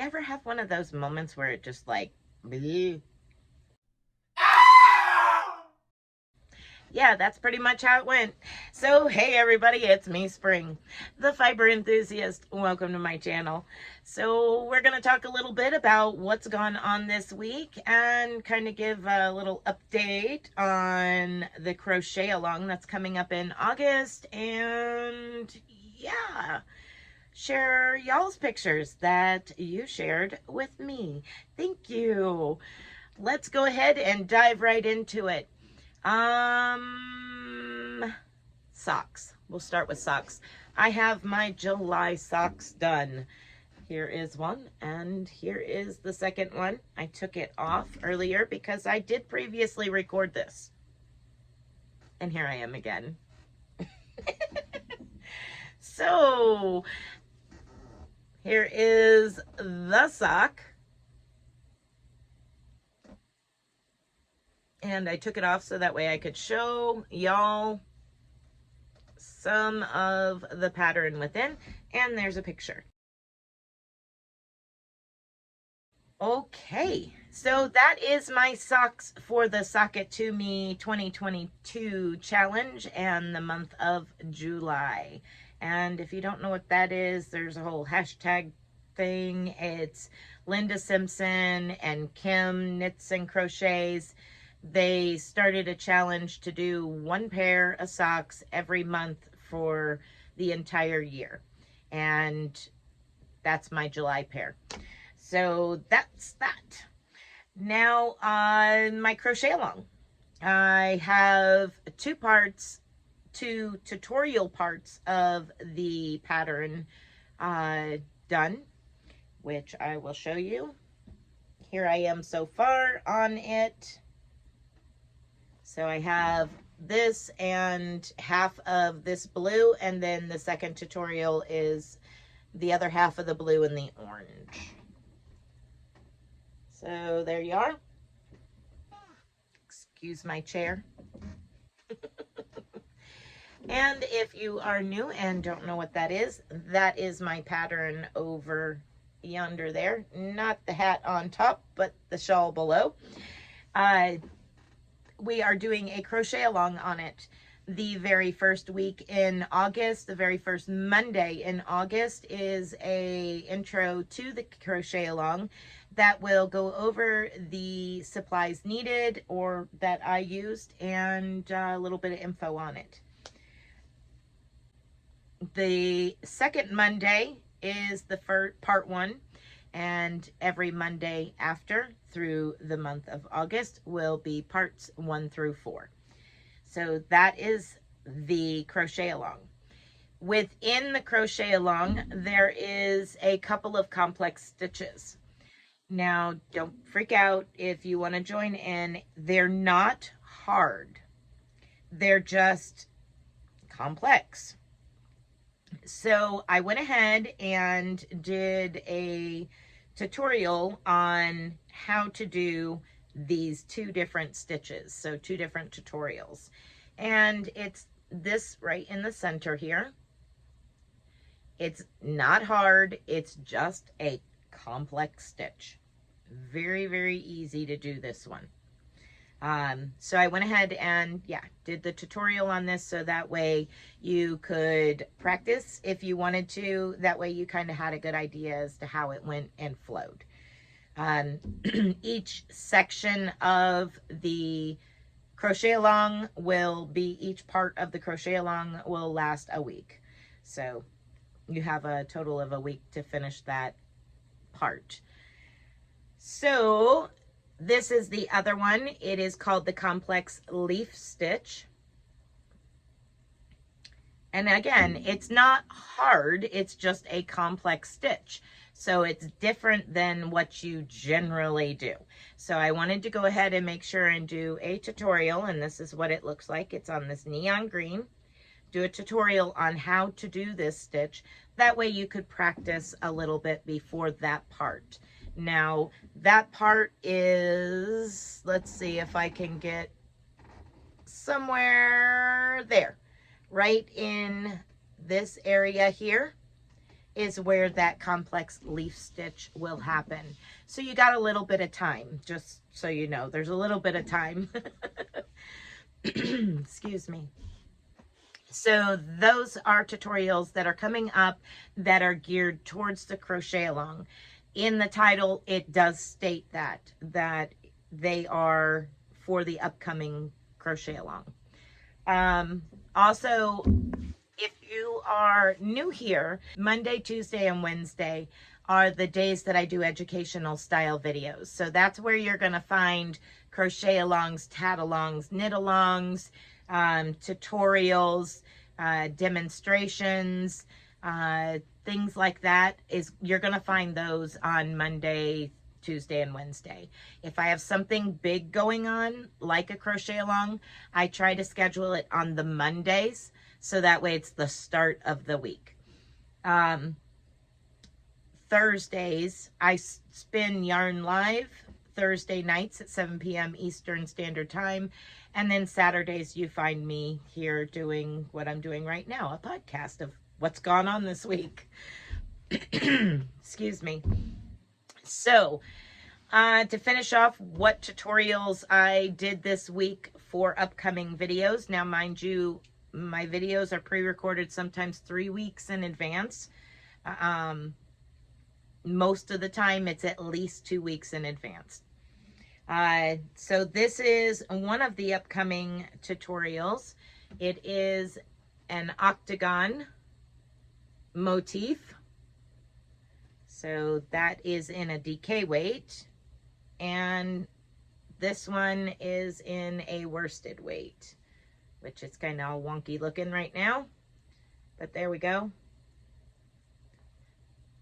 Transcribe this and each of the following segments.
You ever have one of those moments where it just like, bleh? Yeah, that's pretty much how it went. So, hey everybody, it's me, Spring, the fiber enthusiast. Welcome to my channel. So, we're going to talk a little bit about what's gone on this week and kind of give a little update on the crochet along that's coming up in August. And yeah, share y'all's pictures that you shared with me. Thank you. Let's go ahead and dive right into it. Socks. We'll start with socks. I have my July socks done. Here is one, and here is the second one. I took it off earlier because I did previously record this. And here I am again. So, here is the sock. And I took it off so that way I could show y'all some of the pattern within. And there's a picture. Okay, so that is my socks for the Sock It To Me 2022 challenge and the month of July. And if you don't know what that is, there's a whole hashtag thing. It's Linda Simpson and Kim Knits and Crochets. They started a challenge to do one pair of socks every month for the entire year. And that's my July pair. So that's that. Now on my crochet along, I have two tutorial parts of the pattern done, which I will show you. Here I am so far on it. So I have this and half of this blue, and then the second tutorial is the other half of the blue and the orange. So there you are. Excuse my chair. And if you are new and don't know what that is my pattern over yonder there. Not the hat on top, but the shawl below. We are doing a crochet along on it the very first week in August. The very first Monday in August is a intro to the crochet along that will go over the supplies needed or that I used and a little bit of info on it. The second Monday is the first part one, and every Monday after through the month of August will be parts 1 through 4. So that is the crochet along. Within the crochet along, there is a couple of complex stitches. Now, don't freak out if you want to join in. They're not hard. They're just complex. So I went ahead and did a tutorial on how to do these two different stitches. So 2 different tutorials. And it's this right in the center here. It's not hard. It's just a complex stitch. Very, very easy to do this one. So I went ahead and did the tutorial on this so that way you could practice if you wanted to. That way you kind of had a good idea as to how it went and flowed. Each section of the crochet along will be, each part of the crochet along will last a week. So you have a total of a week to finish that part. So this is the other one. It is called the Complex Leaf Stitch. And again, it's not hard. It's just a complex stitch. So it's different than what you generally do. So I wanted to go ahead and make sure and do a tutorial. And this is what it looks like. It's on this neon green. Do a tutorial on how to do this stitch. That way you could practice a little bit before that part. Now, that part is, let's see if I can get somewhere there, right in this area here. is where that complex leaf stitch will happen. So you got a little bit of time, just so you know, there's a little bit of time. Excuse me. So those are tutorials that are coming up that are geared towards the crochet along. In the title, it does state that they are for the upcoming crochet along. Also, if you are new here, Monday, Tuesday, and Wednesday are the days that I do educational style videos. So that's where you're going to find crochet alongs, tat alongs, knit alongs, tutorials, demonstrations, things like that. You're going to find those on Monday, Tuesday, and Wednesday. If I have something big going on, like a crochet along, I try to schedule it on the Mondays, so that way it's the start of the week. Thursdays, I spin yarn live Thursday nights at 7 p.m. Eastern Standard Time. And then Saturdays, you find me here doing what I'm doing right now, a podcast of what's gone on this week. Excuse me. So, to finish off what tutorials I did this week for upcoming videos. Now, mind you, my videos are pre-recorded sometimes 3 weeks in advance. Most of the time, it's at least 2 weeks in advance. So this is one of the upcoming tutorials. It is an octagon motif. So that is in a DK weight. And this one is in a worsted weight, which is kind of all wonky looking right now. But there we go.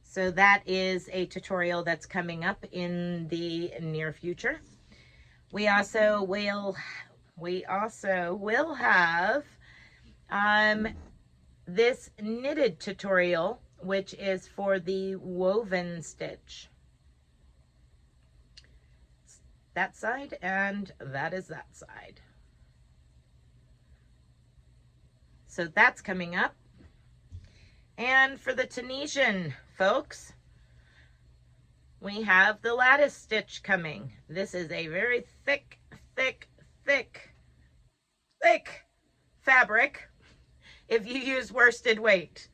So that is a tutorial that's coming up in the near future. We also will have this knitted tutorial, which is for the woven stitch. That side, and that is that side. So that's coming up. And for the Tunisian folks, we have the lattice stitch coming. This is a very thick fabric if you use worsted weight.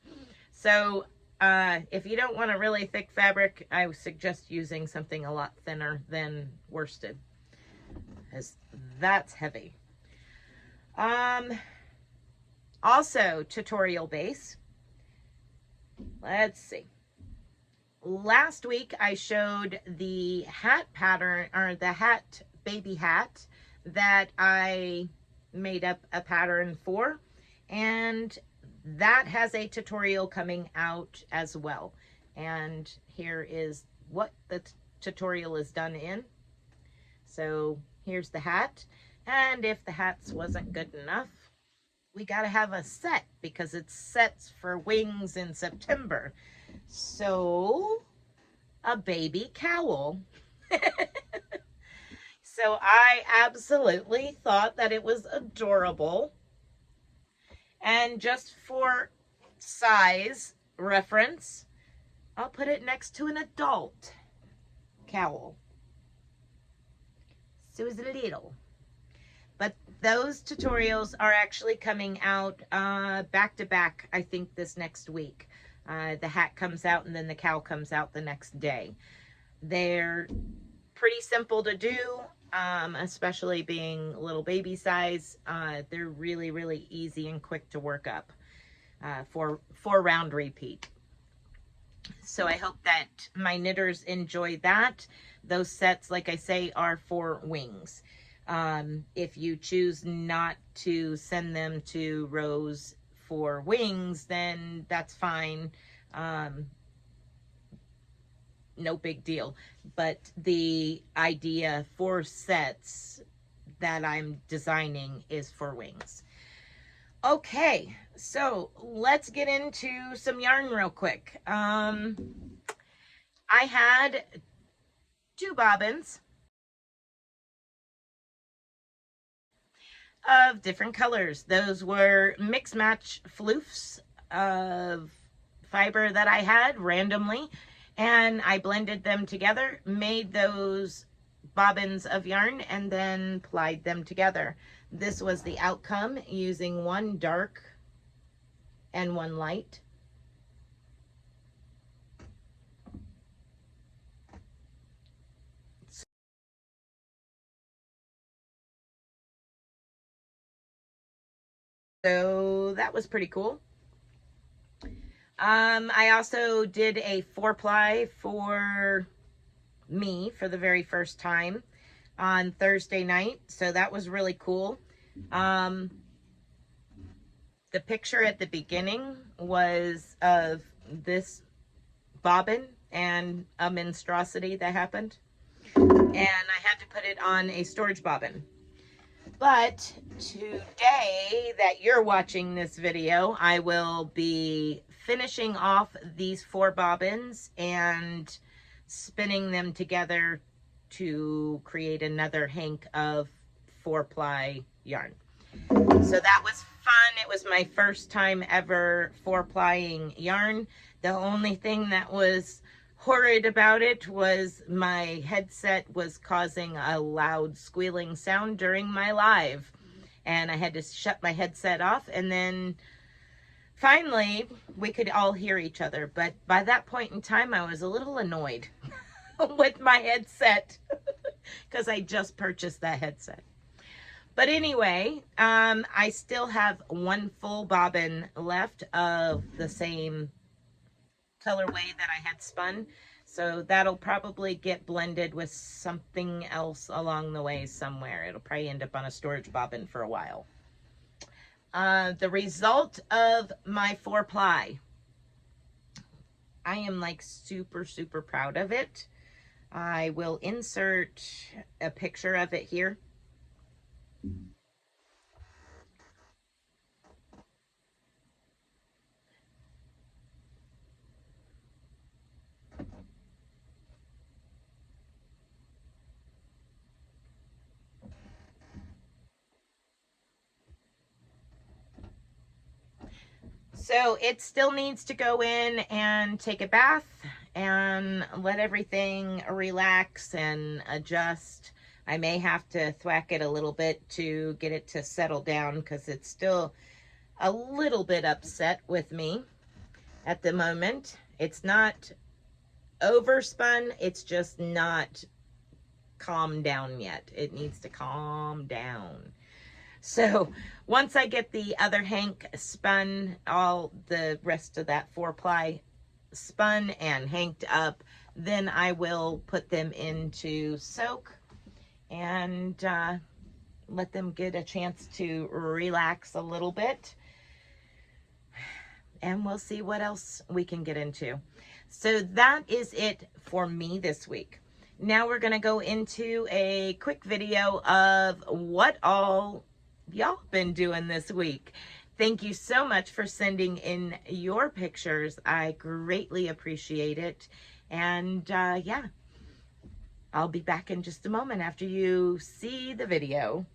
So if you don't want a really thick fabric, I would suggest using something a lot thinner than worsted, because that's heavy. Also tutorial base. Let's see. Last week I showed the hat pattern, or the hat, baby hat, that I made up a pattern for, and that has a tutorial coming out as well. And here is what the tutorial is done in. So here's the hat, and if the hats wasn't good enough, we got to have a set, because it's sets for wings in September. So a baby cowl. So I absolutely thought that it was adorable. And just for size reference, I'll put it next to an adult cowl. So it's little. But those tutorials are actually coming out back to back, I think, this next week. The hat comes out and then the cowl comes out the next day. They're pretty simple to do, especially being little baby size. They're really, really easy and quick to work up for 4-round repeat. So I hope that my knitters enjoy that. Those sets, like I say, are for wings. If you choose not to send them to Rose for wings, then that's fine. No big deal. But the idea for sets that I'm designing is for wings. Okay, so let's get into some yarn real quick. I had 2 bobbins of different colors. Those were mix match floofs of fiber that I had randomly, and I blended them together, made those bobbins of yarn, and then plied them together. This was the outcome using one dark and one light. So that was pretty cool. I also did a 4-ply for me for the very first time on Thursday night. So that was really cool. The picture at the beginning was of this bobbin and a monstrosity that happened. And I had to put it on a storage bobbin. But today that you're watching this video, I will be finishing off these 4 bobbins and spinning them together to create another hank of 4-ply yarn. So that was fun. It was my first time ever 4-plying yarn. The only thing that was horrid about it was my headset was causing a loud squealing sound during my live, and I had to shut my headset off, and then finally we could all hear each other. But by that point in time, I was a little annoyed with my headset because I just purchased that headset. But anyway, I still have 1 full bobbin left of the same colorway that I had spun, so that'll probably get blended with something else along the way somewhere. It'll probably end up on a storage bobbin for a while. The result of my 4-ply, I am like super proud of it. I will insert a picture of it here. So it still needs to go in and take a bath and let everything relax and adjust. I may have to thwack it a little bit to get it to settle down because it's still a little bit upset with me at the moment. It's not overspun, it's just not calmed down yet. It needs to calm down. So once I get the other hank spun, all the rest of that 4-ply spun and hanked up, then I will put them into soak and let them get a chance to relax a little bit. And we'll see what else we can get into. So that is it for me this week. Now we're going to go into a quick video of what all y'all been doing this week. Thank you so much for sending in your pictures. I greatly appreciate it. And yeah, I'll be back in just a moment after you see the video.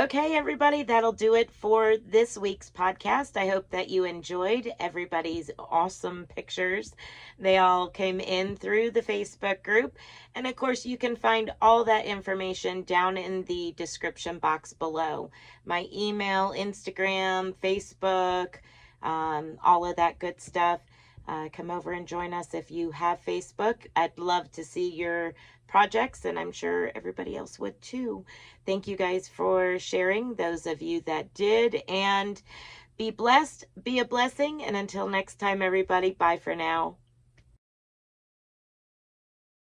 Okay, everybody, that'll do it for this week's podcast. I hope that you enjoyed everybody's awesome pictures. They all came in through the Facebook group. And of course, you can find all that information down in the description box below. My email, Instagram, Facebook, all of that good stuff. Come over and join us if you have Facebook. I'd love to see your projects, and I'm sure everybody else would too. Thank you guys for sharing, those of you that did, and be blessed, be a blessing, and until next time, everybody, bye for now.